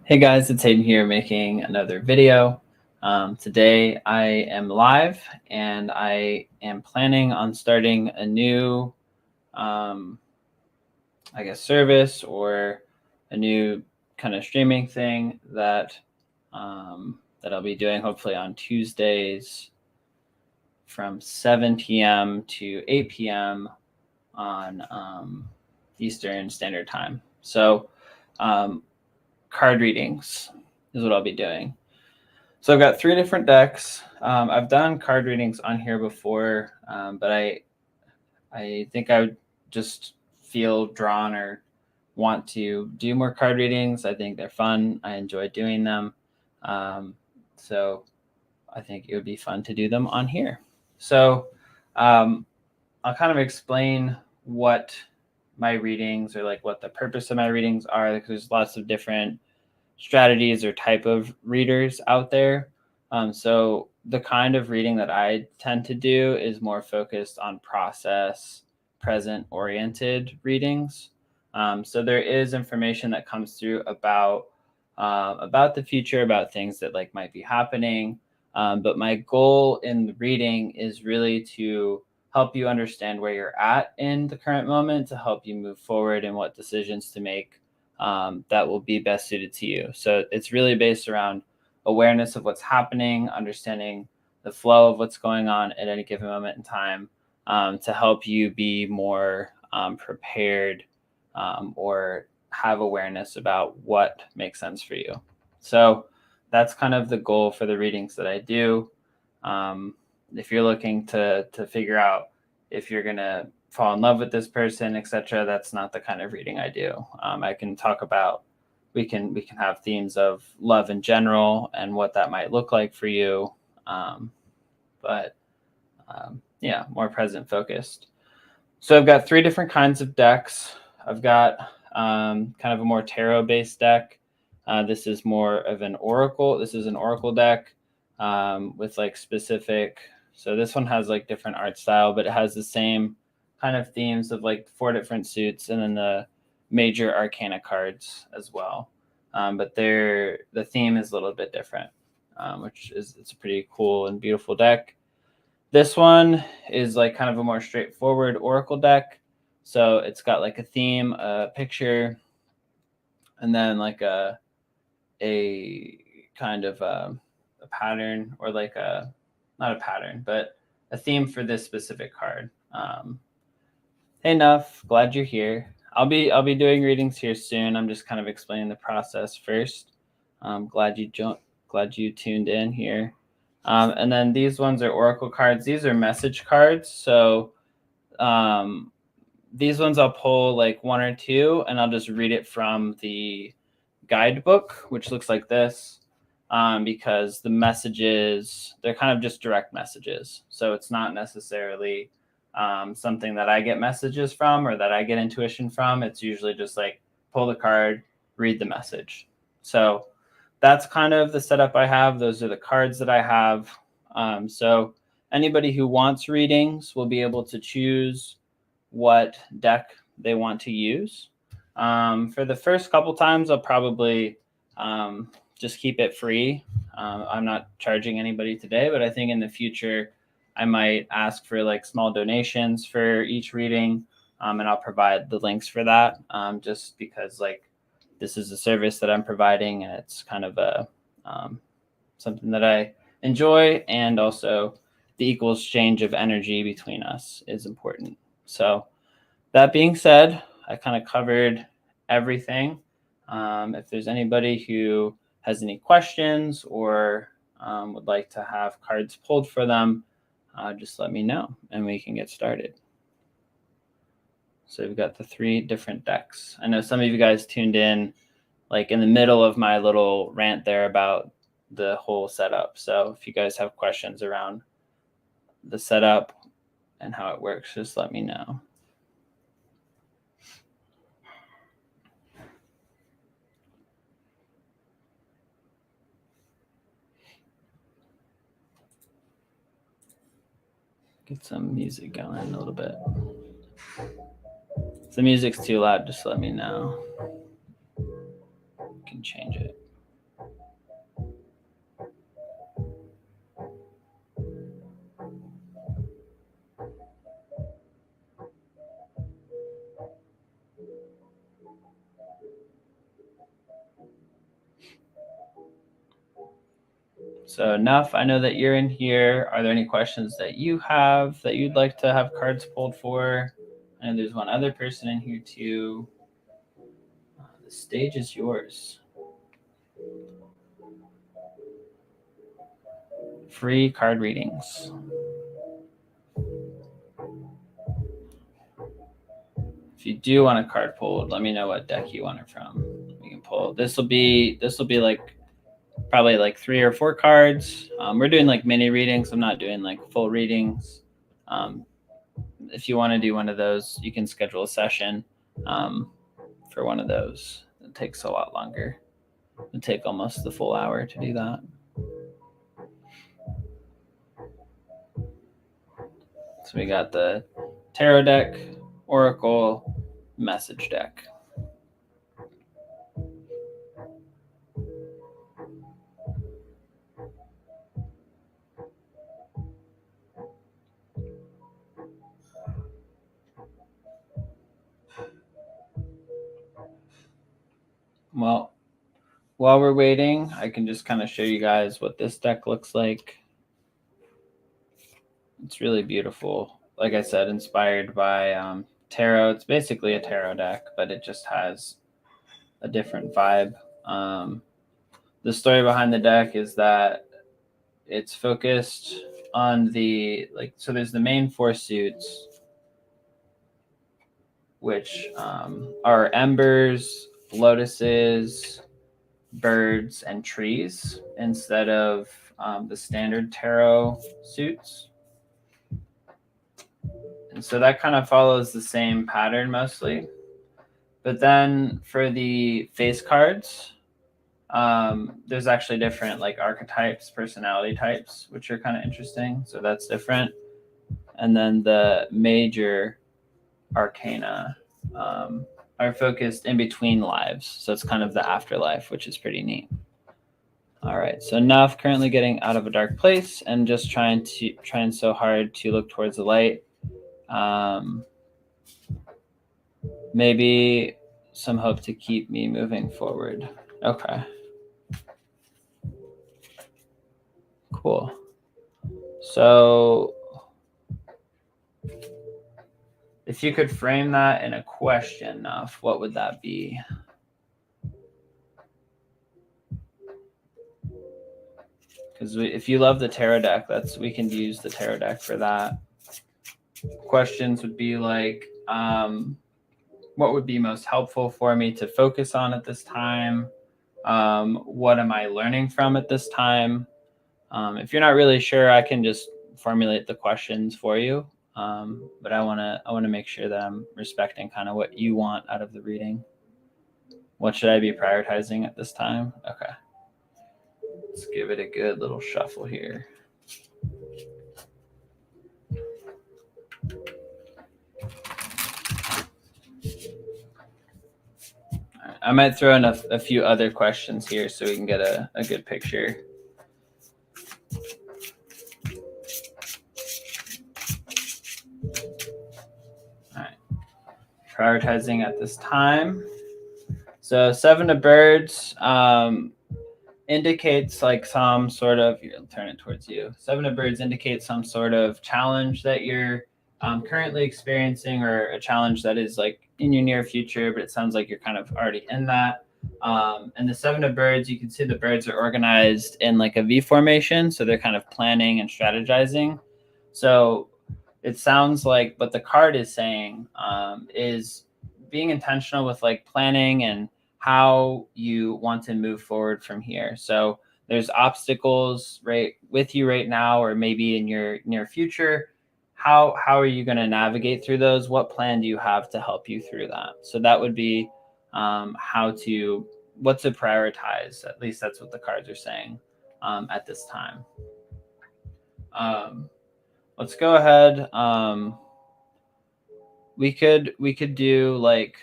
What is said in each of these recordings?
Hey guys, it's Hayden here making another video. Today I am live and I am planning on starting a new, service or a new kind of streaming thing that I'll be doing hopefully on Tuesdays from 7 p.m. to 8 p.m. on Eastern Standard Time. So card readings is what I'll be doing. So I've got 3 different decks. I've done card readings on here before, but I think I would just feel drawn or want to do more card readings. I think they're fun. I enjoy doing them. So I think it would be fun to do them on here. So I'll kind of explain what my readings or like what the purpose of my readings are, because there's lots of different strategies or type of readers out there. So the kind of reading that I tend to do is more focused on process, present oriented readings. So there is information that comes through about the future, about things that like might be happening. But my goal in the reading is really to help you understand where you're at in the current moment, to help you move forward and what decisions to make that will be best suited to you. So it's really based around awareness of what's happening, understanding the flow of what's going on at any given moment in time, to help you be more prepared or have awareness about what makes sense for you. So that's kind of the goal for the readings that I do. If you're looking to figure out if you're going to fall in love with this person, etc., that's not the kind of reading I do. I can talk about, we can have themes of love in general and what that might look like for you. Yeah, more present focused. So I've got 3 different kinds of decks. I've got kind of a more tarot based deck. This is more of an oracle. This is an oracle deck with like specific. So this one has like different art style, but it has the same kind of themes of like 4 different suits and then the major arcana cards as well. But the theme is a little bit different, which is, it's a pretty cool and beautiful deck. This one is like kind of a more straightforward oracle deck. So it's got like a theme, a picture, and then like a kind of a pattern, or like not a pattern, but a theme for this specific card. Hey Nuff, glad you're here. I'll be doing readings here soon. I'm just kind of explaining the process first. Glad you tuned in here. And then these ones are oracle cards. These are message cards. So these ones I'll pull like 1 or 2, and I'll just read it from the guidebook, which looks like this, because the messages, they're kind of just direct messages. So it's not necessarily something that I get messages from or that I get intuition from. It's usually just like pull the card, read the message. So that's kind of the setup I have. Those are the cards that I have. So anybody who wants readings will be able to choose what deck they want to use. For the first couple times, I'll probably just keep it free. I'm not charging anybody today, but I think in the future, I might ask for like small donations for each reading, and I'll provide the links for that, just because like this is a service that I'm providing, and it's kind of a something that I enjoy, and also the equal exchange of energy between us is important. So that being said, I kind of covered everything. If there's anybody who has any questions or would like to have cards pulled for them, just let me know and we can get started. So we've got the 3 different decks. I know some of you guys tuned in like in the middle of my little rant there about the whole setup. So if you guys have questions around the setup and how it works, just let me know. Get some music going a little bit. If the music's too loud, just let me know. You can change it. So enough. I know that you're in here. Are there any questions that you have that you'd like to have cards pulled for? And there's one other person in here too. The stage is yours. Free card readings. If you do want a card pulled, let me know what deck you want it from. We can pull. This will be like probably like 3 or 4 cards. We're doing like mini readings. I'm not doing like full readings. If you want to do one of those, you can schedule a session for one of those. It takes a lot longer. It'll take almost the full hour to do that. So we got the tarot deck, oracle, message deck. Well, while we're waiting, I can just kind of show you guys what this deck looks like. It's really beautiful. Like I said, inspired by tarot. It's basically a tarot deck, but it just has a different vibe. The story behind the deck is that it's focused on so there's the main 4 suits, which are embers, lotuses, birds, and trees instead of the standard tarot suits. And so that kind of follows the same pattern mostly. But then for the face cards, there's actually different like archetypes, personality types, which are kind of interesting. So that's different. And then the major arcana are focused in between lives. So it's kind of the afterlife, which is pretty neat. All right. So Naf currently getting out of a dark place and just trying so hard to look towards the light. Maybe some hope to keep me moving forward. Okay. Cool. So if you could frame that in a question, Naf, what would that be? Because if you love the tarot deck, we can use the tarot deck for that. Questions would be like, what would be most helpful for me to focus on at this time? What am I learning from at this time? If you're not really sure, I can just formulate the questions for you. But I want to make sure that I'm respecting kind of what you want out of the reading. What should I be prioritizing at this time? Okay. Let's give it a good little shuffle here. Right. I might throw in a few other questions here so we can get a good picture. All right. Prioritizing at this time. So 7 of birds indicates like some sort of, here, I'll turn it towards you. 7 of birds indicates some sort of challenge that you're currently experiencing, or a challenge that is like in your near future, but it sounds like you're kind of already in that. And the 7 of birds, you can see the birds are organized in like a V formation. So they're kind of planning and strategizing. So it sounds like what the card is saying is being intentional with like planning and how you want to move forward from here. So there's obstacles right with you right now, or maybe in your near future. How are you going to navigate through those? What plan do you have to help you through that? So that would be what to prioritize. At least that's what the cards are saying at this time. Let's go ahead. We could do like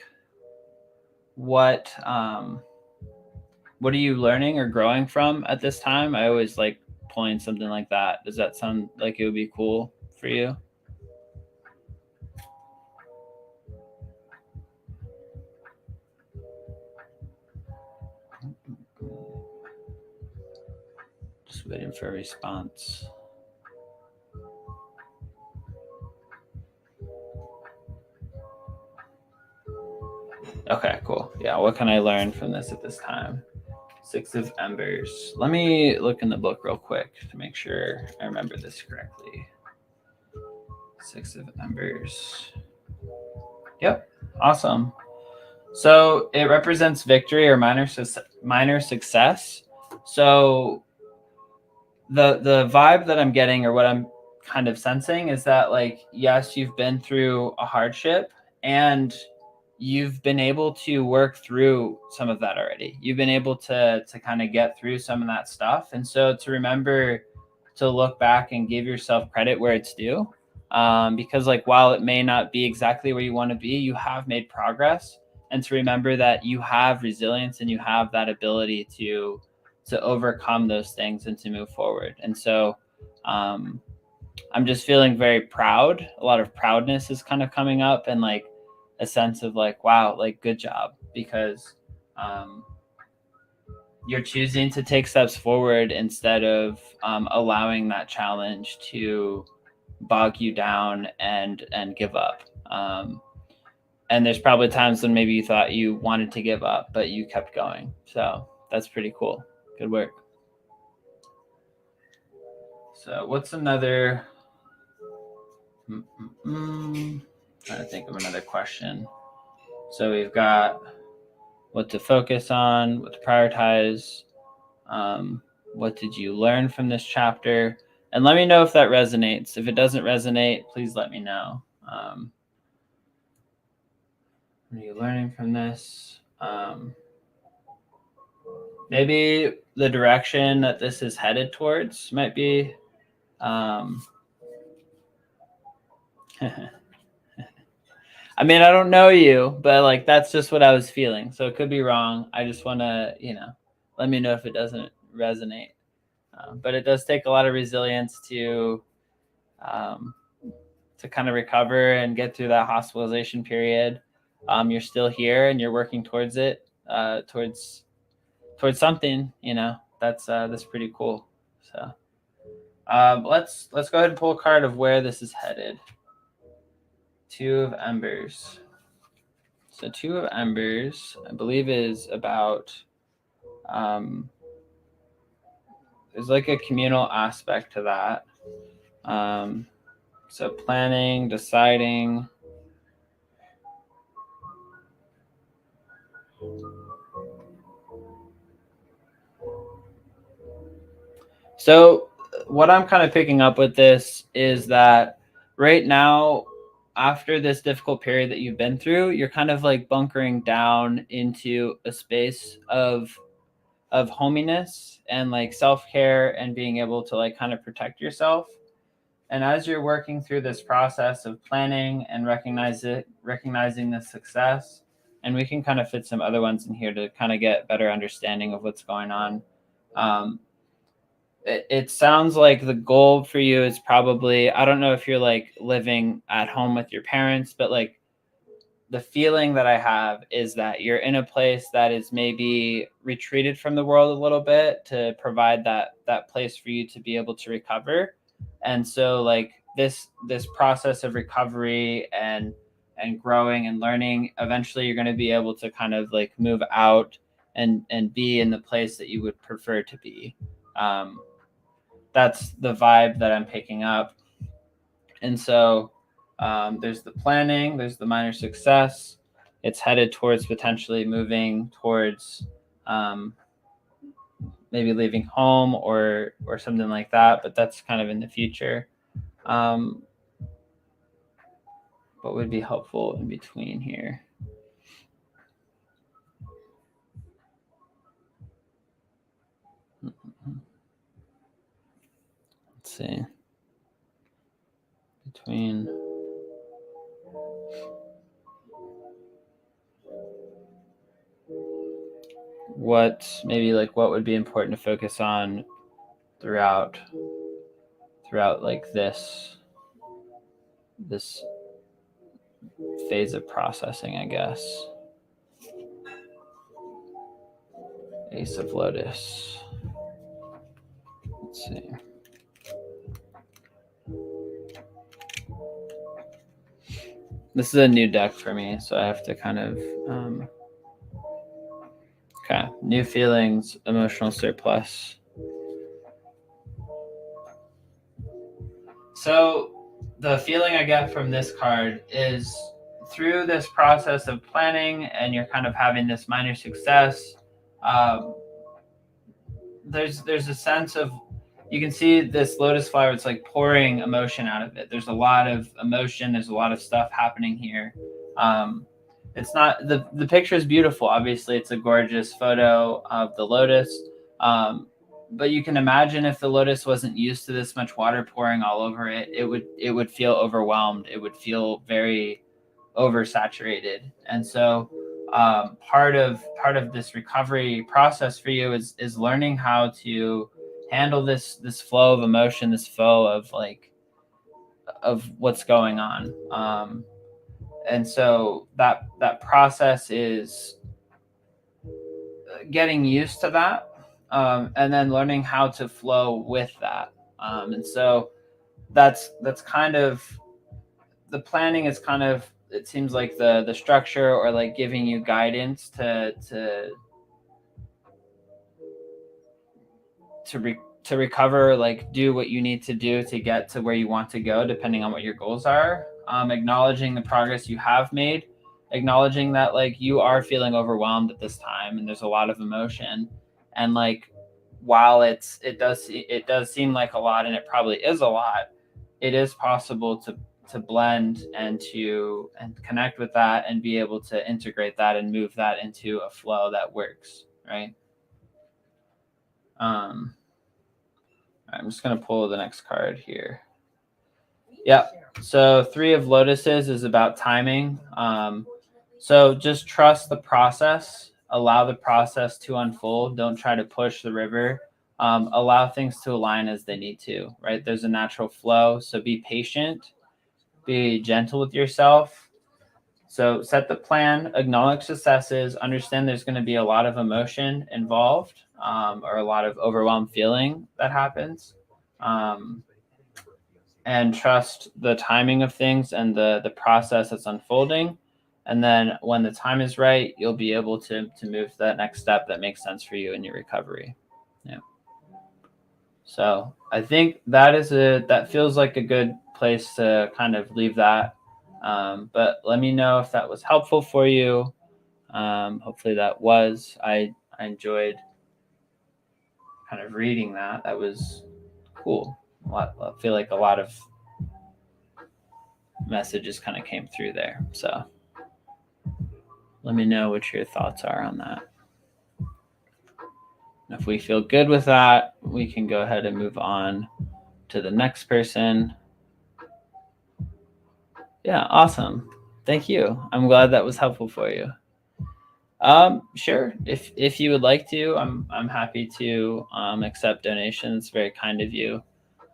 what are you learning or growing from at this time? I always like pulling something like that. Does that sound like it would be cool for you? Just waiting for a response. Okay, cool. Yeah, what can I learn from this at this time? 6 of Embers. Let me look in the book real quick to make sure I remember this correctly. 6 of Embers. Yep, awesome. So it represents victory or minor success. So the vibe that I'm getting, or what I'm kind of sensing, is that, like, yes, you've been through a hardship and you've been able to work through some of that already. You've been able to kind of get through some of that stuff. And so to remember to look back and give yourself credit where it's due. Because, like, while it may not be exactly where you want to be, you have made progress. And to remember that you have resilience and you have that ability to overcome those things and to move forward. And so I'm just feeling very proud. A lot of proudness is kind of coming up, and like a sense of like, wow, like, good job, because you're choosing to take steps forward instead of allowing that challenge to bog you down and give up. And there's probably times when maybe you thought you wanted to give up, but you kept going. So that's pretty cool. Good work. So what's another? Trying to think of another question. So we've got what to focus on, what to prioritize. What did you learn from this chapter? And let me know if that resonates. If it doesn't resonate, please let me know. What are you learning from this? Maybe the direction that this is headed towards might be I mean, I don't know you, but like, that's just what I was feeling. So it could be wrong. I just want to, let me know if it doesn't resonate. But it does take a lot of resilience to kind of recover and get through that hospitalization period. You're still here and you're working towards it, towards something. That's pretty cool. So let's go ahead and pull a card of where this is headed. 2 of Embers. So 2 of Embers, I believe, is about there's like a communal aspect to that. So planning, deciding. So what I'm kind of picking up with this is that right now, after this difficult period that you've been through, you're kind of like bunkering down into a space of hominess and like self-care and being able to like kind of protect yourself. And as you're working through this process of planning and recognizing the success, and we can kind of fit some other ones in here to kind of get better understanding of what's going on. It sounds like the goal for you is probably, I don't know if you're like living at home with your parents, but like the feeling that I have is that you're in a place that is maybe retreated from the world a little bit to provide that place for you to be able to recover. And so like this process of recovery and growing and learning, eventually you're going to be able to kind of like move out and be in the place that you would prefer to be. That's the vibe that I'm picking up. And so there's the planning, there's the minor success. It's headed towards potentially moving towards maybe leaving home or something like that, but that's kind of in the future. What would be helpful in between here? Let's see. Between what would be important to focus on throughout like this phase of processing, I guess. Ace of Lotus. Let's This is a new deck for me, so I have to kind of okay, new feelings, emotional surplus. So the feeling I get from this card is through this process of planning and you're kind of having this minor success, there's a sense of, you can see this lotus flower, it's like pouring emotion out of it. There's a lot of emotion, there's a lot of stuff happening here. It's not, the picture is beautiful, obviously it's a gorgeous photo of the lotus, but you can imagine if the lotus wasn't used to this much water pouring all over it, it would feel overwhelmed, it would feel very oversaturated. And so part of this recovery process for you is learning how to handle this flow of emotion, this flow of like of what's going on. And so that process is getting used to that, and then learning how to flow with that. And so that's kind of the planning is kind of, it seems like the structure or like giving you guidance to recover, like do what you need to do to get to where you want to go, depending on what your goals are. Acknowledging the progress you have made, acknowledging that like you are feeling overwhelmed at this time and there's a lot of emotion, and like while it does seem like a lot, and it probably is a lot, it is possible to blend and to connect with that and be able to integrate that and move that into a flow that works, right? I'm just going to pull the next card here. Yeah. So 3 of Lotuses is about timing. So just trust the process. Allow the process to unfold. Don't try to push the river. Allow things to align as they need to, right? There's a natural flow. So be patient. Be gentle with yourself. So set the plan, acknowledge successes, understand there's going to be a lot of emotion involved, or a lot of overwhelmed feeling that happens. And trust the timing of things and the process that's unfolding. And then when the time is right, you'll be able to move to that next step that makes sense for you in your recovery. Yeah. So I think that feels like a good place to kind of leave that. But let me know if that was helpful for you. Hopefully that was. I enjoyed kind of reading that. That was cool. I feel like a lot of messages kind of came through there. So let me know what your thoughts are on that. And if we feel good with that, we can go ahead and move on to the next person. Yeah, awesome. Thank you. I'm glad that was helpful for you. Sure. If you would like to, I'm happy to accept donations. Very kind of you.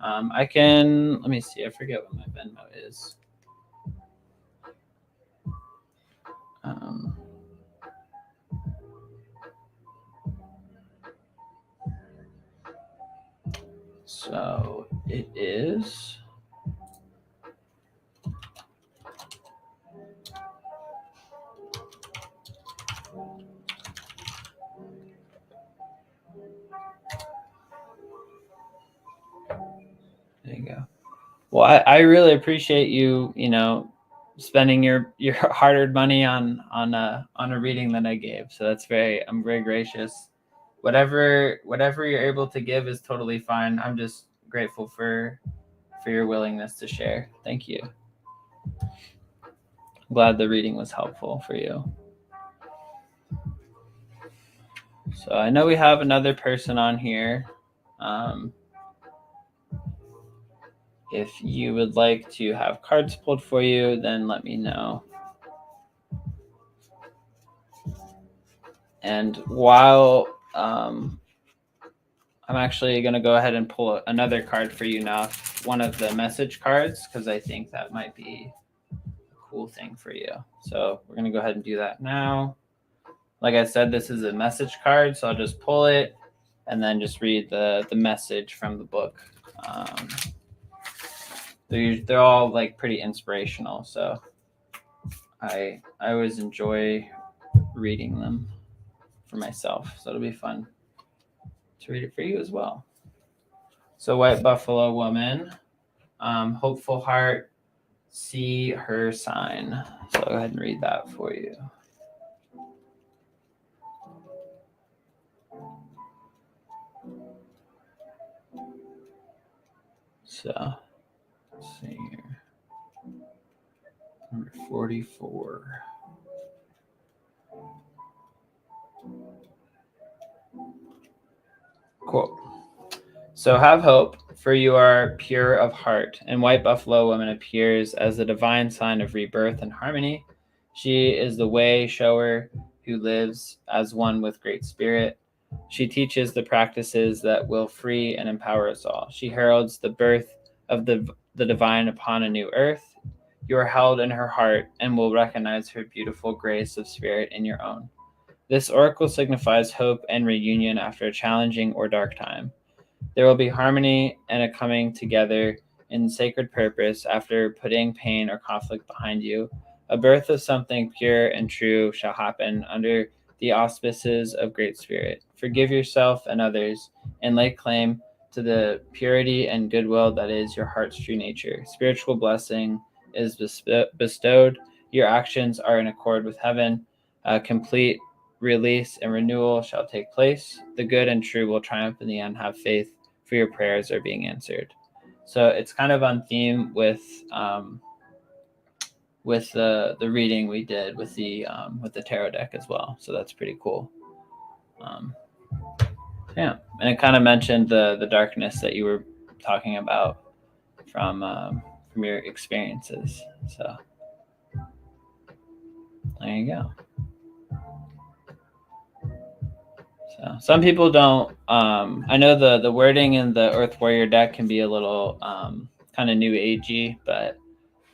I can, let me see. I forget what my Venmo is. So it is. There you go. Well, I really appreciate you, spending your hard-earned money on a reading that I gave. So I'm very gracious. Whatever you're able to give is totally fine. I'm just grateful for your willingness to share. Thank you. I'm glad the reading was helpful for you. So I know we have another person on here. If you would like to have cards pulled for you, then let me know. And while I'm actually going to go ahead and pull another card for you now, one of the message cards, because I think that might be a cool thing for you. So we're going to go ahead and do that now. Like I said, this is a message card, so I'll just pull it and then just read the message from the book. They're all like pretty inspirational. So I always enjoy reading them for myself, so it'll be fun to read it for you as well. So White Buffalo Woman, hopeful heart, see her sign. So I'll go ahead and read that for you. So let's see here. Number 44. Quote. So have hope, for you are pure of heart. And White Buffalo Woman appears as the divine sign of rebirth and harmony. She is the way shower who lives as one with Great Spirit. She teaches the practices that will free and empower us all. She heralds the birth of the divine upon a new earth. You are held in her heart and will recognize her beautiful grace of spirit in your own. This oracle signifies hope and reunion after a challenging or dark time. There will be harmony and a coming together in sacred purpose after putting pain or conflict behind you. A birth of something pure and true shall happen under the auspices of Great Spirit. Forgive yourself and others and lay claim to the purity and goodwill that is your heart's true nature. Spiritual blessing is bestowed. Your actions are in accord with heaven. Complete release and renewal shall take place. The good and true will triumph in the end. Have faith, for your prayers are being answered. So it's kind of on theme with the reading we did with the tarot deck as well. So that's pretty cool. Yeah, and it kind of mentioned the darkness that you were talking about from your experiences. So there you go. So some people don't. I know the wording in the Earth Warrior deck can be a little kind of new agey, but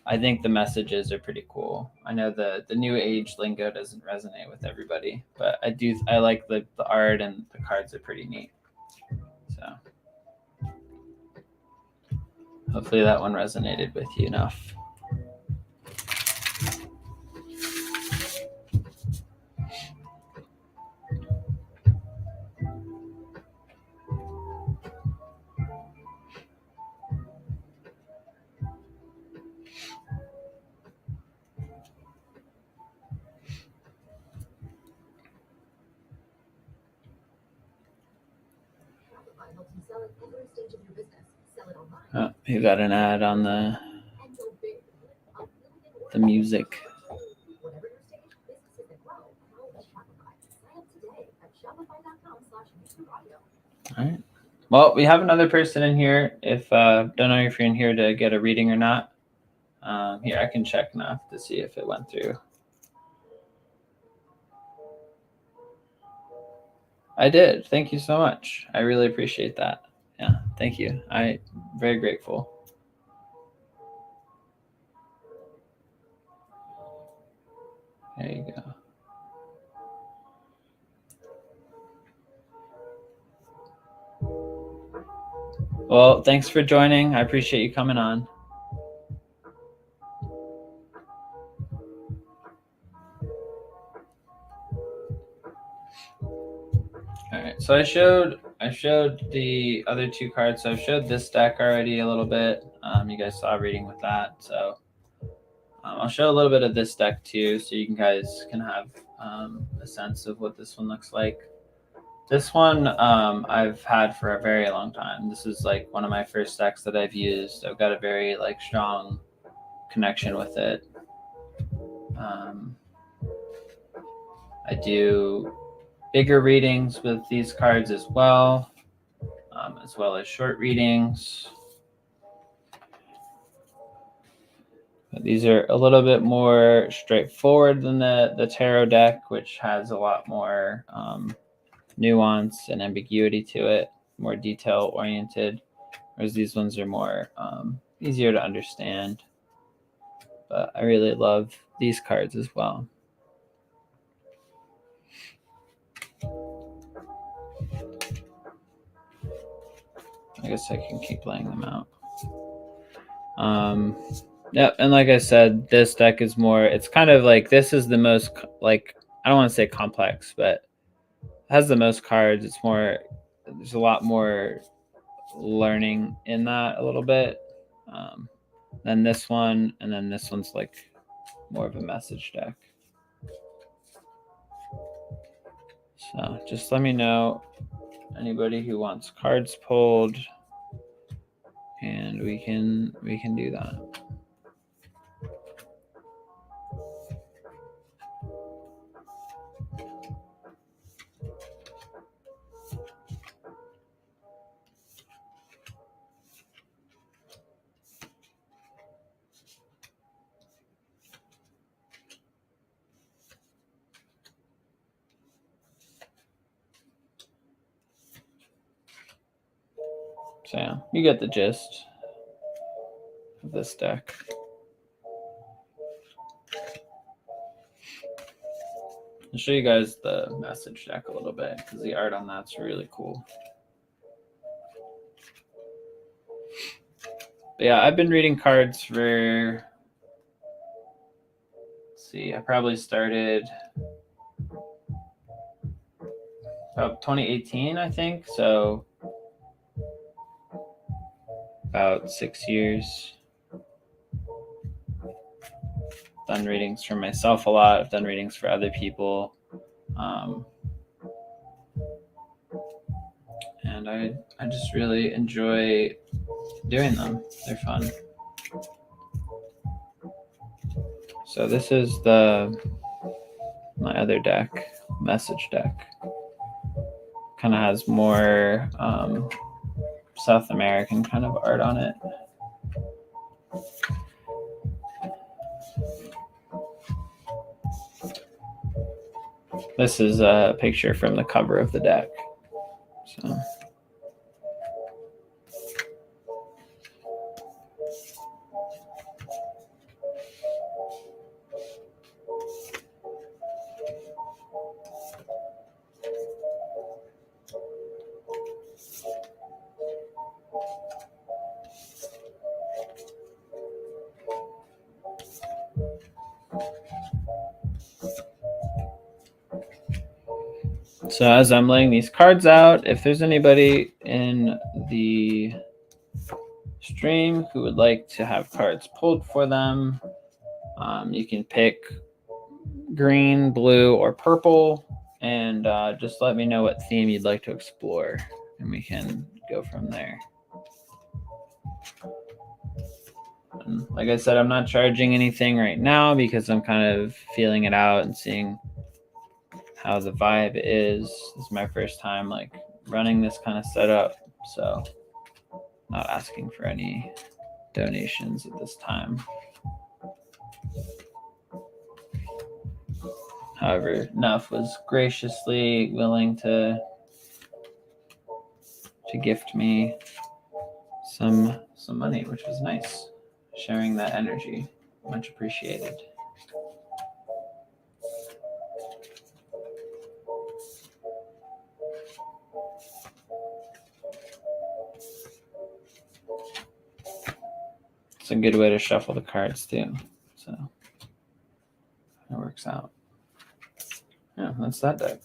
I think the messages are pretty cool. I know the new age lingo doesn't resonate with everybody, but I like the art, and the cards are pretty neat. So hopefully that one resonated with you enough. Oh, you got an ad on the music. All right. Well, we have another person in here. If don't know if you're in here to get a reading or not. Here, I can check now to see if it went through. I did. Thank you so much. I really appreciate that. Yeah, thank you. I'm very grateful. There you go. Well, thanks for joining. I appreciate you coming on. All right. So I showed the other two cards. So I've showed this deck already a little bit. You guys saw a reading with that. So I'll show a little bit of this deck too, so you guys can have a sense of what this one looks like. This one I've had for a very long time. This is like one of my first decks that I've used. I've got a very strong connection with it. I do bigger readings with these cards as well as short readings. But these are a little bit more straightforward than the tarot deck, which has a lot more nuance and ambiguity to it, more detail oriented, whereas these ones are more easier to understand. But I really love these cards as well. I guess I can keep laying them out. Yep, and like I said, this deck is more. It's kind of like this is the most like I don't want to say complex, but it has the most cards. It's more. There's a lot more learning in that a little bit than this one, and then this one's like more of a message deck. So just let me know anybody who wants cards pulled, and we can do that. So yeah, you get the gist of this deck. I'll show you guys the message deck a little bit because the art on that's really cool. But yeah, I've been reading cards for, let's see, I probably started about 2018, I think. So about 6 years. Done readings for myself a lot. I've done readings for other people. And I just really enjoy doing them. They're fun. So this is my other deck, message deck. Kind of has more South American kind of art on it. This is a picture from the cover of the deck. So. So as I'm laying these cards out, if there's anybody in the stream who would like to have cards pulled for them, you can pick green, blue, or purple, and just let me know what theme you'd like to explore, and we can go from there. And like I said, I'm not charging anything right now because I'm kind of feeling it out and seeing how the vibe is. This is my first time like running this kind of setup, so not asking for any donations at this time. However, Nuff was graciously willing to gift me some money, which was nice. Sharing that energy, much appreciated. It's a good way to shuffle the cards too, so it works out. Yeah, that's that deck.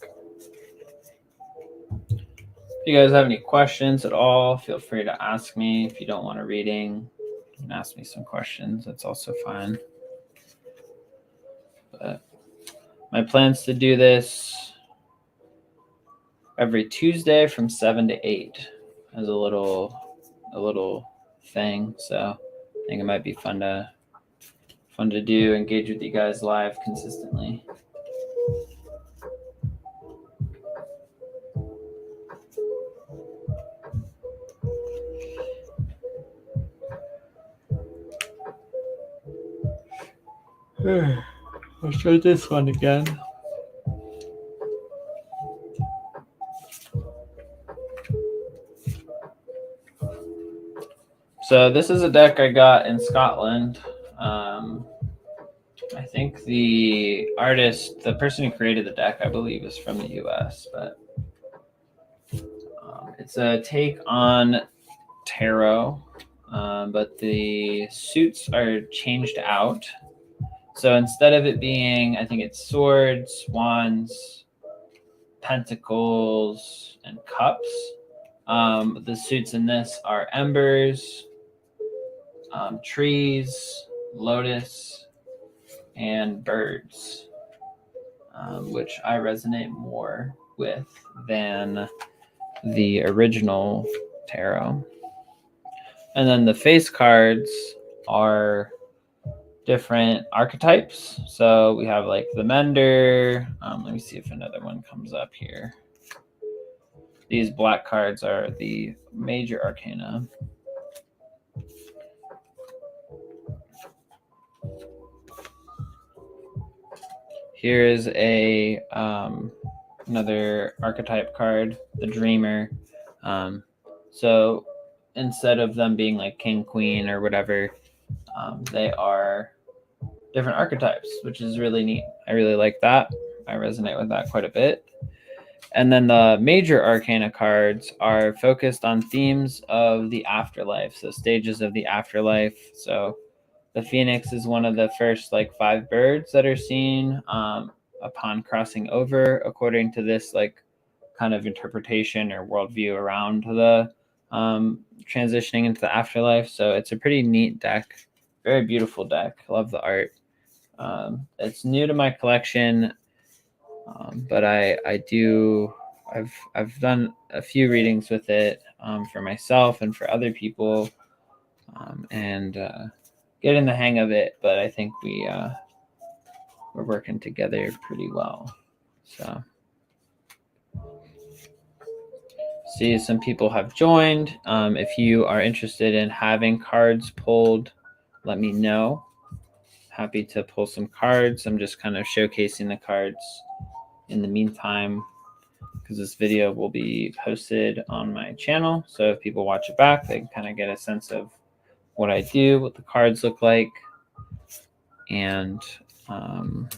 If you guys have any questions at all, feel free to ask me. If you don't want a reading, you can ask me some questions. That's also fine. But my plan's to do this every Tuesday from 7 to 8 as a little thing. So I think it might be fun to do, engage with you guys live consistently. Let's try this one again. So this is a deck I got in Scotland. I think the artist, the person who created the deck, I believe, is from the US, but it's a take on tarot. but the suits are changed out. So instead of it being, I think it's swords, wands, pentacles, and cups, the suits in this are embers, trees, lotus, and birds, which I resonate more with than the original tarot. And then the face cards are different archetypes. So we have like the mender. Let me see if another one comes up here. These black cards are the major arcana. Here is a another archetype card, the dreamer. So instead of them being like king, queen, or whatever, they are different archetypes, which is really neat. I really like that. I resonate with that quite a bit. And then the major arcana cards are focused on themes of the afterlife, so stages of the afterlife. So the phoenix is one of the first like 5 birds that are seen upon crossing over, according to this like kind of interpretation or worldview around the transitioning into the afterlife. So it's a pretty neat deck, very beautiful deck. Love the art. It's new to my collection, but I've done a few readings with it for myself and for other people, and getting the hang of it. But I think we're working together pretty well. So see, some people have joined. If you are interested in having cards pulled, let me know. Happy to pull some cards. I'm just kind of showcasing the cards in the meantime, because this video will be posted on my channel. So if people watch it back, they can kind of get a sense of what I do, what the cards look like, and then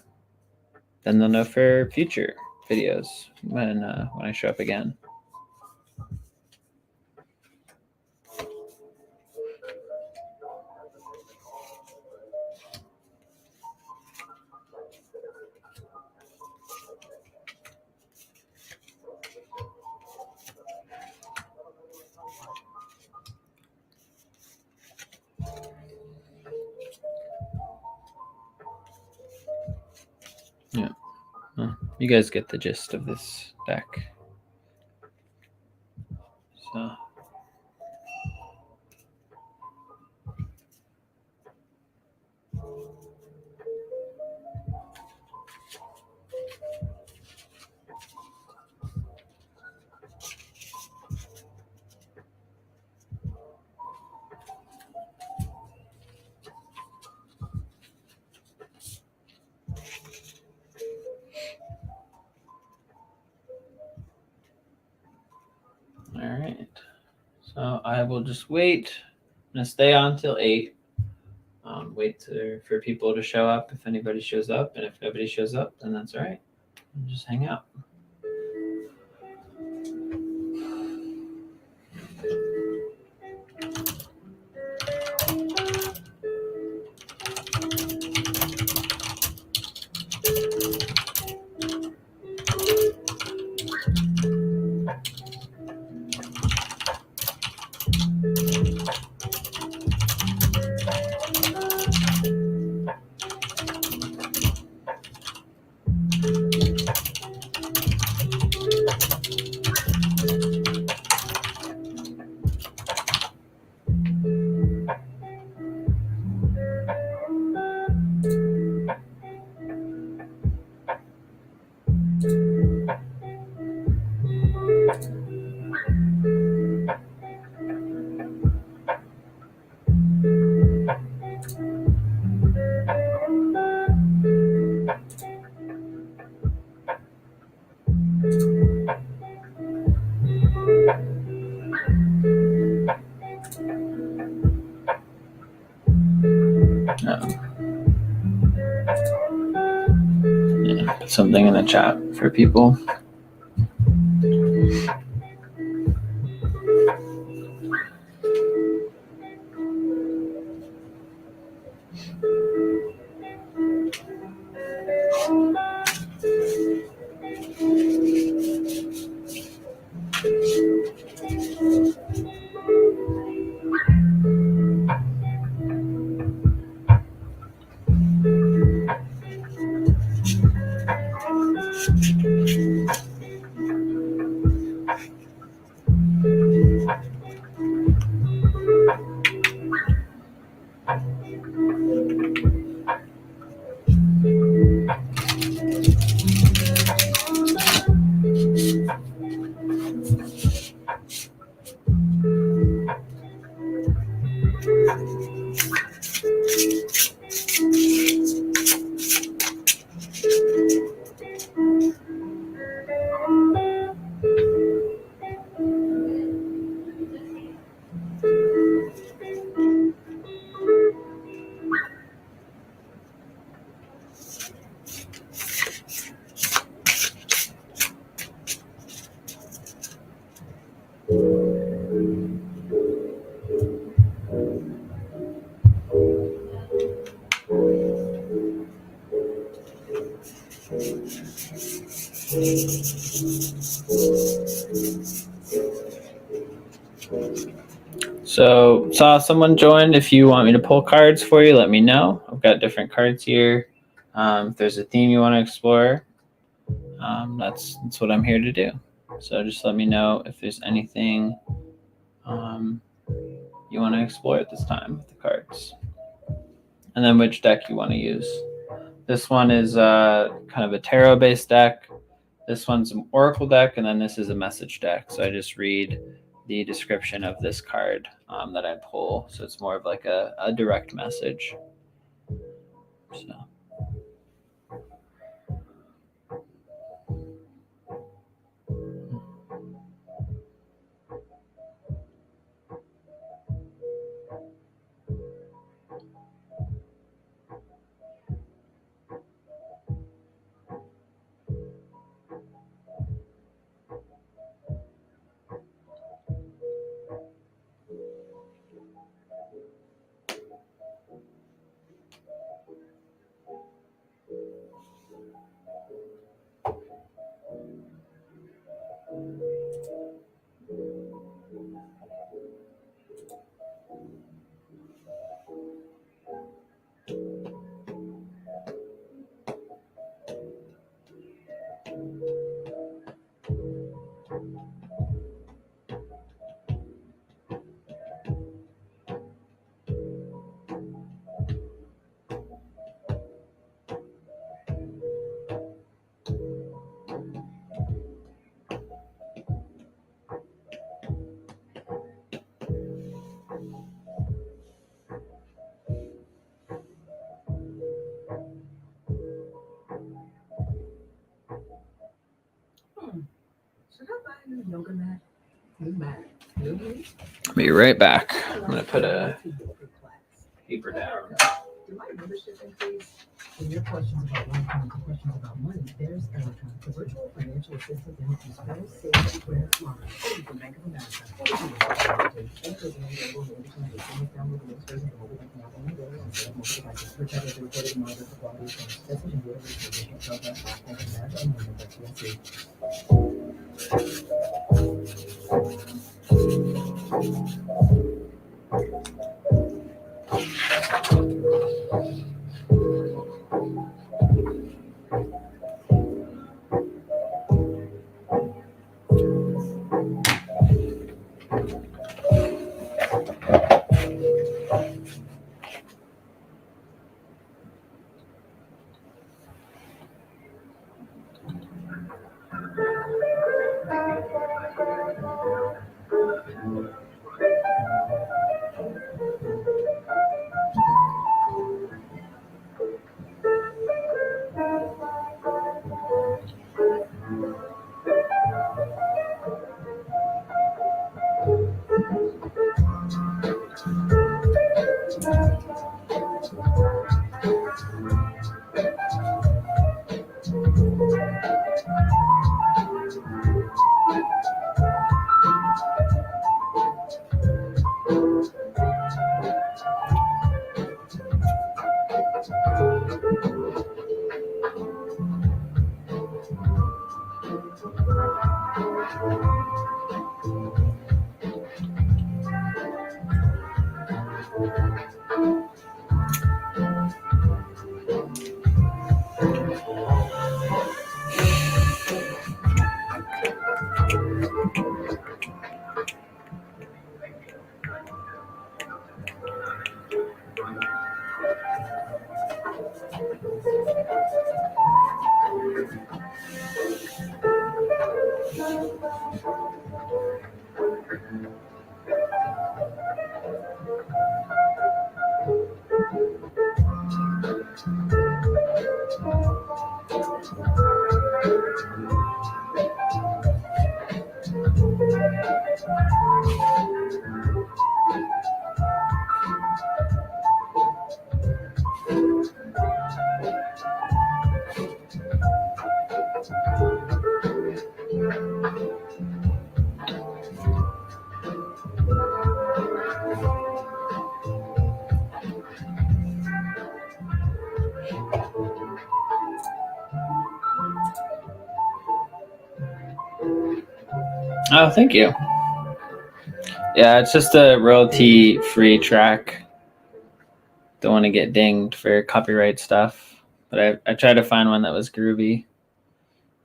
they'll know for future videos when I show up again. Yeah, well, you guys get the gist of this deck. So. All right, so I will just wait. I'm gonna stay on till 8. Wait for people to show up if anybody shows up, and if nobody shows up, then that's all right. I'll just hang out. Yeah, put something in the chat for people. So, saw someone joined. If you want me to pull cards for you, let me know. I've got different cards here. If there's a theme you want to explore, that's what I'm here to do. So just let me know if there's anything you want to explore at this time with the cards. And then which deck you want to use. This one is kind of a tarot-based deck. This one's an oracle deck, and then this is a message deck. So I just read the description of this card that I pull. So it's more of like a direct message. So. I'll be right back. I'm going to put a paper down. Do my membership increase? When your questions about life come to questions about money, there's Erica, the virtual financial assistant that helps you spell, save, square, smart. From Bank of America. Erica is an available membership that can download the most version of mobile banking app on Android and set up mobile devices. Her check is recorded and monitored for quality assurance. That's what you do every traditional program. Bank of America and member PLC. Oh, thank you. Yeah, it's just a royalty-free track. Don't want to get dinged for copyright stuff, but I tried to find one that was groovy.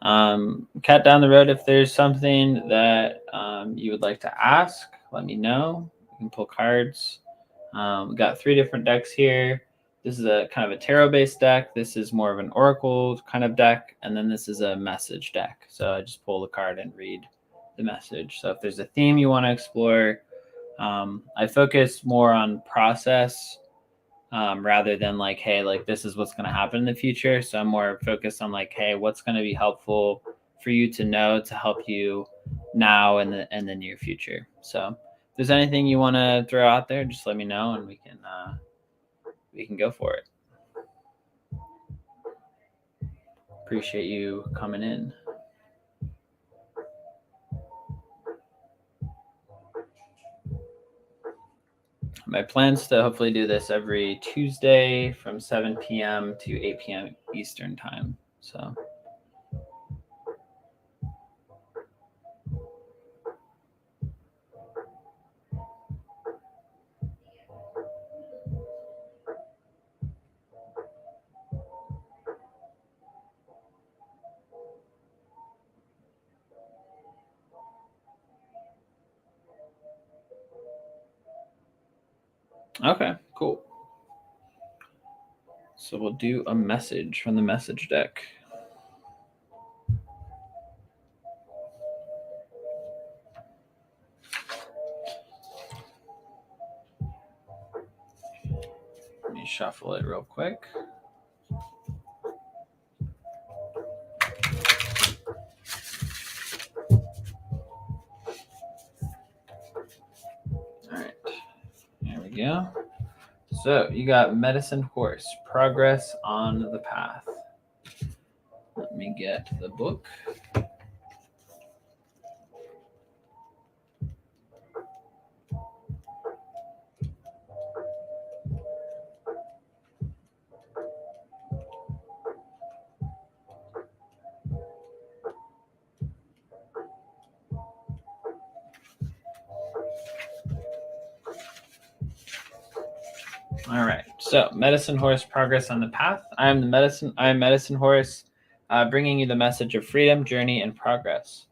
Cat down the road, if there's something that you would like to ask, let me know. We can pull cards. We got 3 different decks here. This is a kind of a tarot-based deck. This is more of an oracle kind of deck, and then this is a message deck. So I just pull the card and read the message. So if there's a theme you want to explore, I focus more on process rather than like, hey, like this is what's going to happen in the future. So I'm more focused on like, hey, what's going to be helpful for you to know to help you now and the near future. So if there's anything you want to throw out there, just let me know and we can go for it. Appreciate you coming in. My plans to hopefully do this every Tuesday from 7 p.m. to 8 p.m. Eastern time. So okay, cool. So we'll do a message from the message deck. Let me shuffle it real quick. All right, here we go. So you got Medicine Horse, Progress on the Path. Let me get the book. All right. So, Medicine Horse, Progress on the Path. I am Medicine Horse, bringing you the message of freedom, journey, and progress.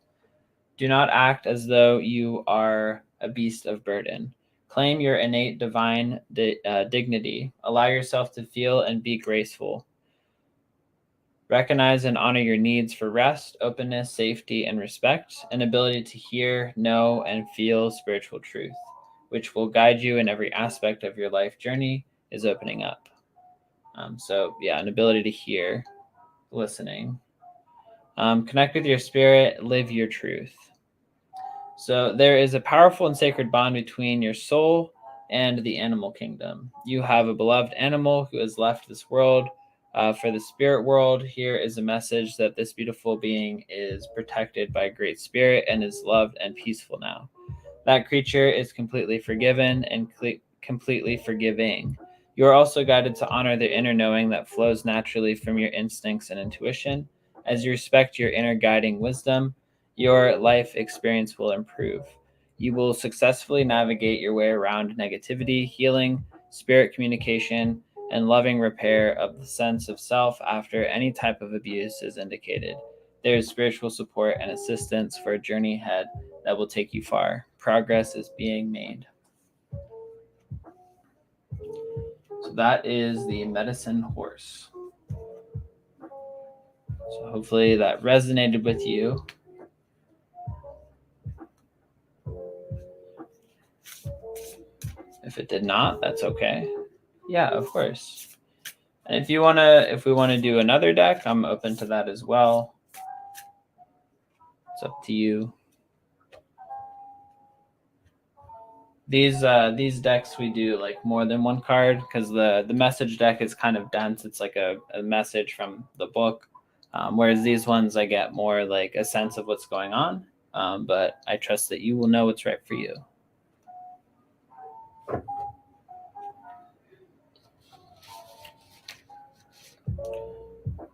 Do not act as though you are a beast of burden. Claim your innate divine dignity. Allow yourself to feel and be graceful. Recognize and honor your needs for rest, openness, safety, and respect, an ability to hear, know, and feel spiritual truth, which will guide you in every aspect of your life journey, is opening up. So, an ability to hear, listening. Connect with your spirit, live your truth. So, there is a powerful and sacred bond between your soul and the animal kingdom. You have a beloved animal who has left this world. For the spirit world, here is a message that this beautiful being is protected by a great spirit and is loved and peaceful now. That creature is completely forgiven and completely forgiving. You are also guided to honor the inner knowing that flows naturally from your instincts and intuition. As you respect your inner guiding wisdom, your life experience will improve. You will successfully navigate your way around negativity, healing, spirit communication, and loving repair of the sense of self after any type of abuse is indicated. There is spiritual support and assistance for a journey ahead that will take you far. Progress is being made. So that is the Medicine Horse. So hopefully that resonated with you. If it did not, that's okay. Yeah, of course. And if we want to do another deck, I'm open to that as well. It's up to you. these decks we do like more than one card because the message deck is kind of dense. It's like a message from the book, whereas these ones I get more like a sense of what's going on. But I trust that you will know what's right for you.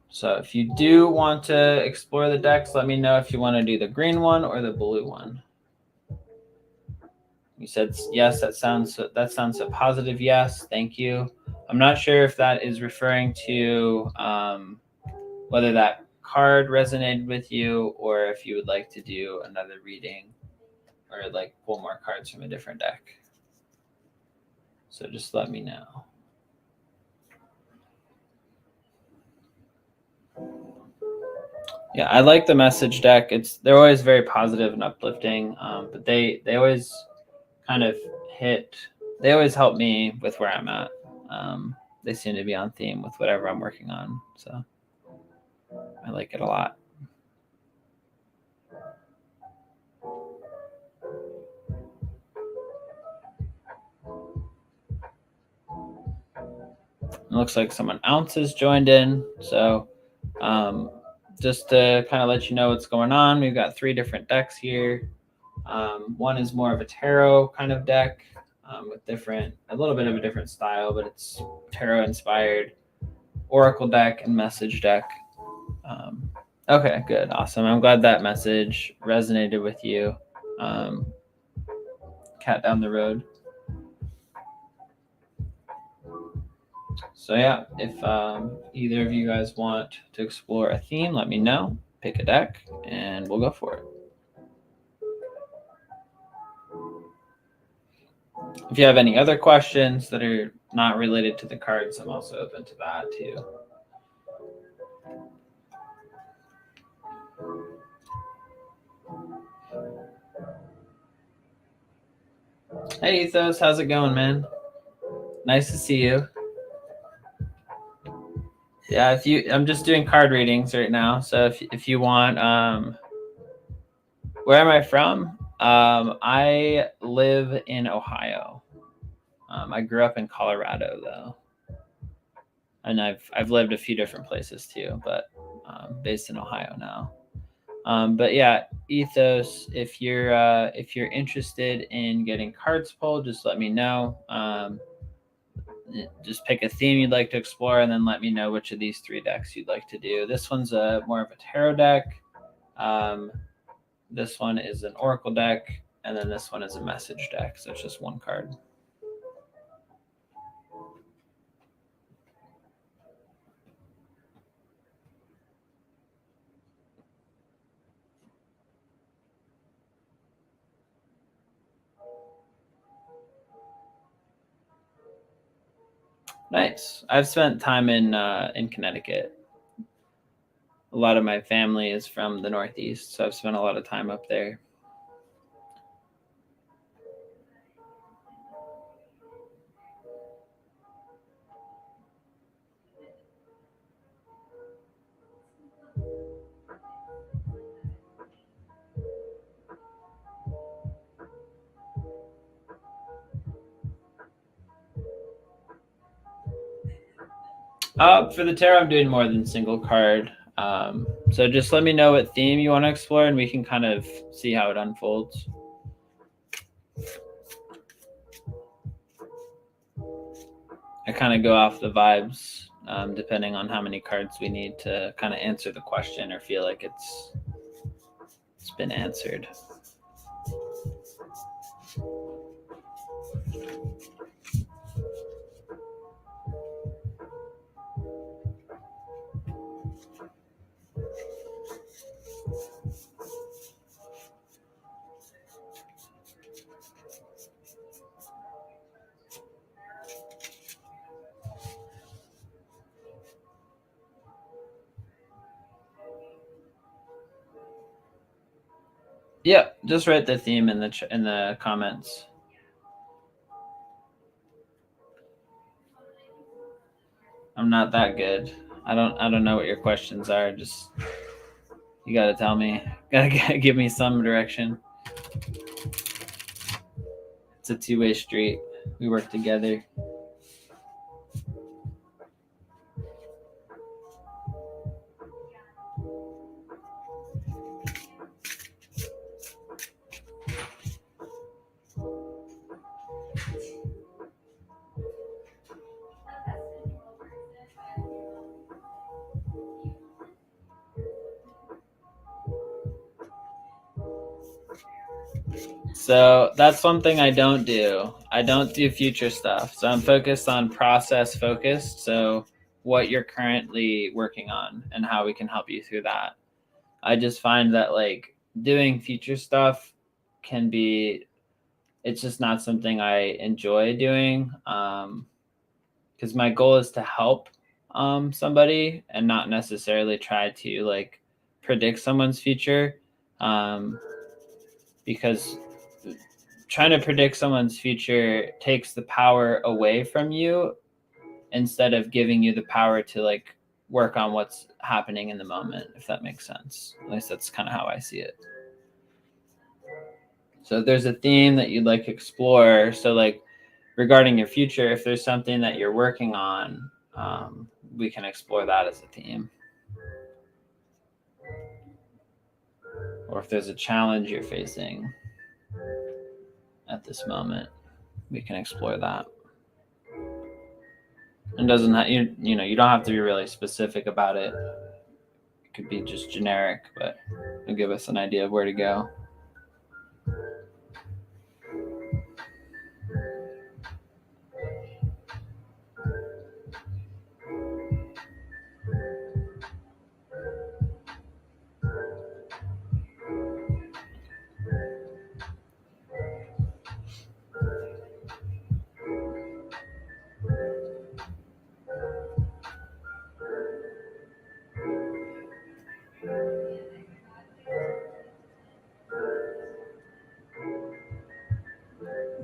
So if you do want to explore the decks, let me know if you want to do the green one or the blue one. You said yes. That sounds a positive yes. Thank you. I'm not sure if that is referring to whether that card resonated with you or if you would like to do another reading or like pull more cards from a different deck. So just let me know. Yeah, I like the message deck. They're always very positive and uplifting, but they always kind of they always help me with where I'm at. They seem to be on theme with whatever I'm working on, so I like it a lot. It looks like someone else has joined in, so just to kind of let you know what's going on, we've got 3 different decks here. One is more of a tarot kind of deck with a little bit of a different style, but it's tarot inspired. Oracle deck and message deck. Okay, good, awesome. I'm glad that message resonated with you. Cat down the road. So yeah, if either of you guys want to explore a theme, let me know. Pick a deck, and we'll go for it. If you have any other questions that are not related to the cards, I'm also open to that too. Hey Ethos, how's it going, man? Nice to see you. Yeah, I'm just doing card readings right now. So if you want, where am I from? I live in Ohio. I grew up in Colorado though, and I've lived a few different places too, but based in Ohio now. But yeah, Ethos, if you're interested in getting cards pulled, just let me know. Just pick a theme you'd like to explore, and then let me know which of these 3 decks you'd like to do. This one's more of a tarot deck. This one is an oracle deck, and then this one is a message deck. So it's just 1 card. Nice. I've spent time in Connecticut. A lot of my family is from the Northeast, so I've spent a lot of time up there. For the tarot, I'm doing more than single card. So just let me know what theme you want to explore, and we can kind of see how it unfolds. I kind of go off the vibes, depending on how many cards we need to kind of answer the question or feel like it's been answered. Yeah, just write the theme in the comments. I'm not that good. I don't know what your questions are. Just you got to tell me. Got to give me some direction. It's a two-way street. We work together. So that's one thing I don't do. I don't do future stuff. So I'm focused on process focused. So what you're currently working on and how we can help you through that. I just find that like doing future stuff can be, it's just not something I enjoy doing. Because my goal is to help somebody and not necessarily try to like predict someone's future. Because trying to predict someone's future takes the power away from you instead of giving you the power to like work on what's happening in the moment, if that makes sense. At least that's kind of how I see it. So if there's a theme that you'd like to explore, so like regarding your future, if there's something that you're working on, we can explore that as a theme. Or if there's a challenge you're facing at this moment, we can explore that. And doesn't you know, you don't have to be really specific about it. It could be just generic, but it'll give us an idea of where to go.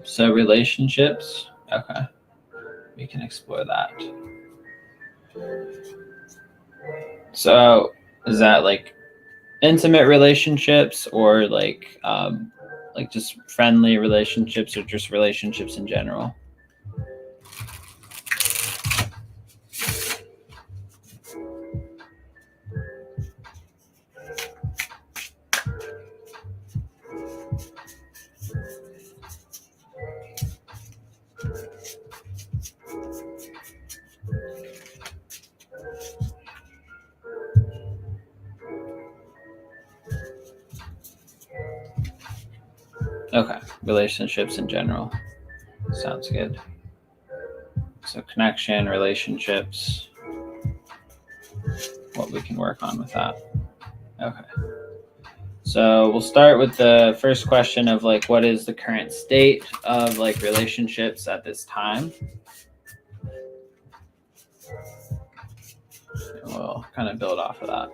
So relationships, okay, we can explore that. So is that like intimate relationships or like just friendly relationships or just relationships in general? Okay, relationships in general. Sounds good. So connection, relationships, what we can work on with that. Okay. So we'll start with the first question of like, what is the current state of like relationships at this time? And we'll kind of build off of that.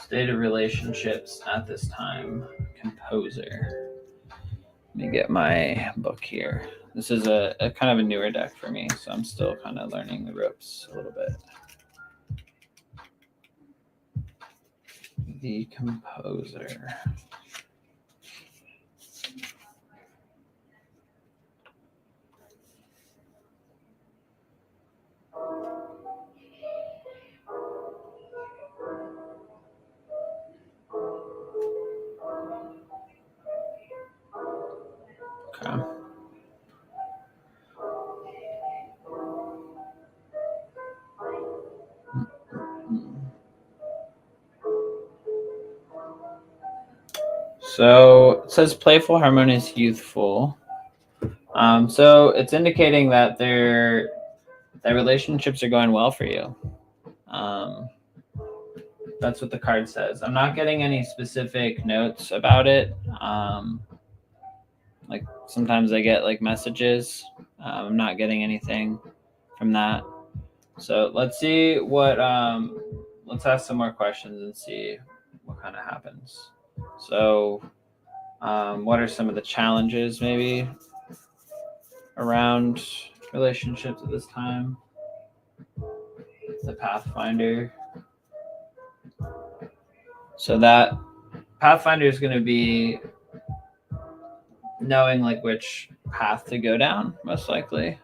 State of relationships at this time, composer. Let me get my book here. This is a kind of a newer deck for me, so I'm still kind of learning the ropes a little bit. The composer. Okay. So it says playful, harmonious, youthful. So it's indicating that their relationships are going well for you. That's what the card says. I'm not getting any specific notes about it. Like sometimes I get like messages. I'm not getting anything from that. So let's see what. Let's ask some more questions and see what kind of happens. So, what are some of the challenges maybe around relationships at this time? The Pathfinder. So that Pathfinder is going to be knowing like which path to go down, most likely.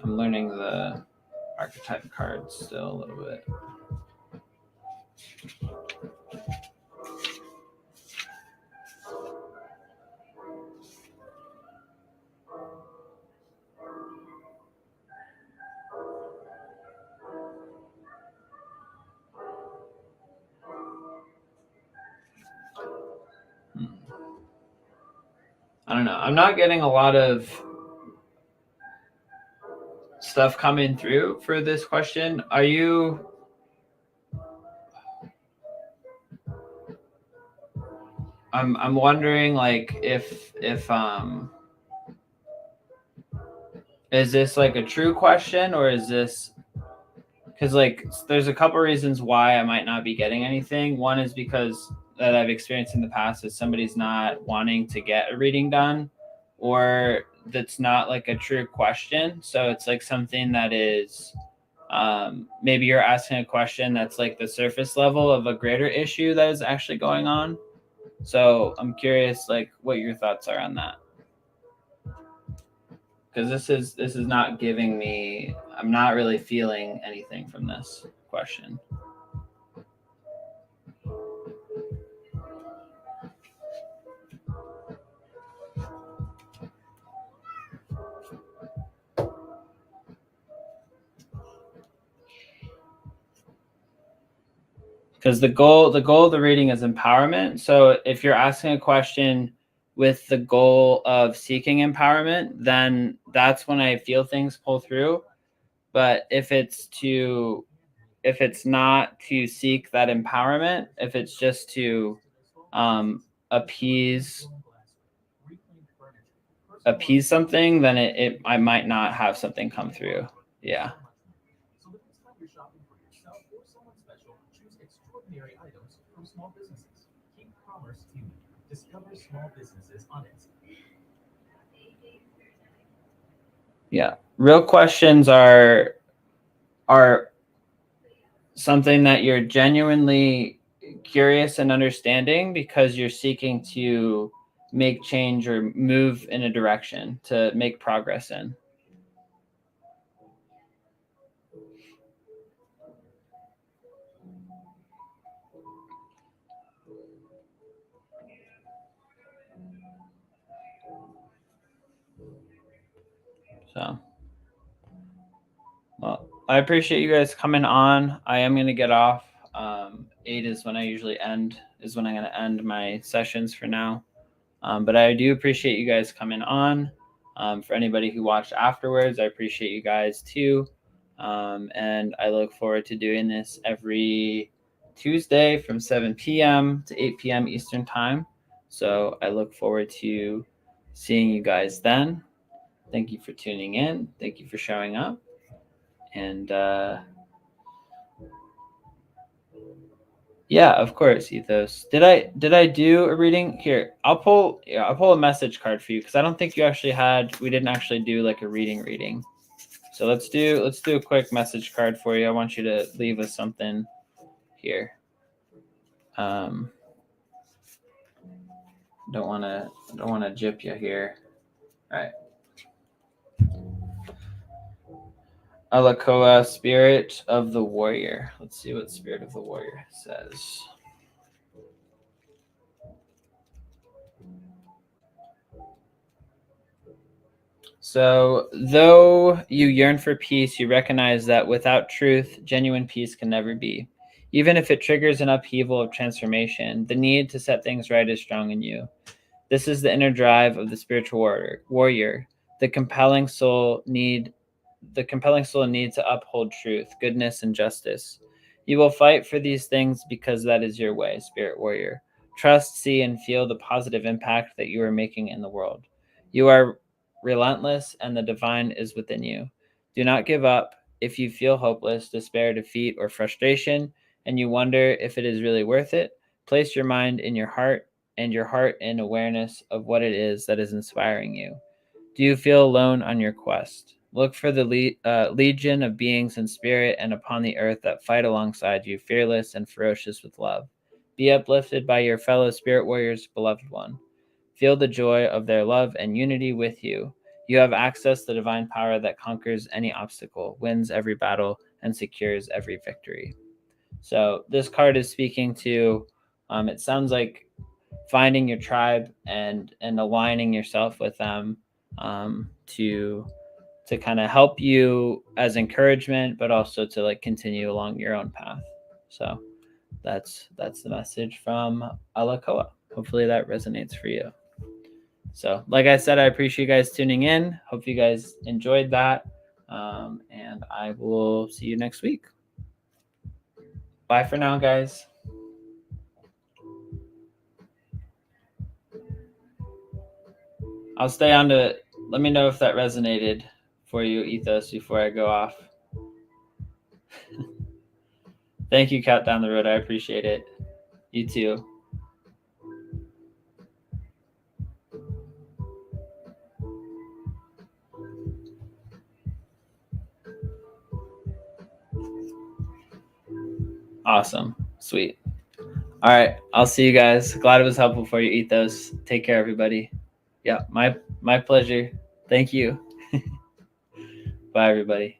I'm learning the archetype cards still a little bit. I don't know. I'm not getting a lot of stuff coming through for this question. Are you? I'm wondering like if is this like a true question, or is this because like there's a couple reasons why I might not be getting anything. One is because that I've experienced in the past is somebody's not wanting to get a reading done, or that's not like a true question. So it's like something that is maybe you're asking a question that's like the surface level of a greater issue that is actually going on. So I'm curious like what your thoughts are on that. Because this is not giving me, I'm not really feeling anything from this question. Because the goal of the reading is empowerment. So if you're asking a question with the goal of seeking empowerment, then that's when I feel things pull through. But if it's not to seek that empowerment, if it's just to appease something, then I might not have something come through. Yeah. So the next time you're shopping for yourself or someone special, choose extraordinary items from small businesses. Keep commerce human. Discover small businesses on Etsy. Yeah. Real questions are something that you're genuinely curious and understanding because you're seeking to make change or move in a direction to make progress in. So, well, I appreciate you guys coming on. I am going to get off. 8 is when I usually I'm going to end my sessions for now. But I do appreciate you guys coming on. For anybody who watched afterwards, I appreciate you guys too. And I look forward to doing this every Tuesday from 7 p.m. to 8 p.m. Eastern Time. So I look forward to seeing you guys then. Thank you for tuning in. Thank you for showing up. And yeah, of course, Ethos. Did I do a reading here? I'll pull a message card for you because I don't think we didn't actually do like a reading. So let's do a quick message card for you. I want you to leave us something here. Don't want to gyp you here. All right. Alakoa, Spirit of the Warrior. Let's see what Spirit of the Warrior says. So, though you yearn for peace, you recognize that without truth, genuine peace can never be. Even if it triggers an upheaval of transformation, the need to set things right is strong in you. This is the inner drive of the spiritual warrior. The compelling soul need to uphold truth, goodness, and justice. You will fight for these things because that is your way, spirit warrior. Trust, see, and feel the positive impact that you are making in the world. You are relentless, and the divine is within you. Do not give up. If you feel hopeless, despair, defeat, or frustration, and you wonder if it is really worth it, place your mind in your heart and your heart in awareness of what it is that is inspiring you. Do you feel alone on your quest? Look for the legion of beings in spirit and upon the earth that fight alongside you, fearless and ferocious with love. Be uplifted by your fellow spirit warriors, beloved one. Feel the joy of their love and unity with you. You have access to divine power that conquers any obstacle, wins every battle, and secures every victory. So this card is speaking to, it sounds like finding your tribe and aligning yourself with them to kind of help you as encouragement, but also to like continue along your own path. So that's the message from Alakoa. Hopefully that resonates for you. So like I said, I appreciate you guys tuning in. Hope you guys enjoyed that. And I will see you next week. Bye for now, guys. I'll stay on to, let me know if that resonated for you, Ethos, before I go off. Thank you, Cat Down the Road. I appreciate it. You too. Awesome. Sweet. All right. I'll see you guys. Glad it was helpful for you, Ethos. Take care, everybody. Yeah, my pleasure. Thank you. Bye, everybody.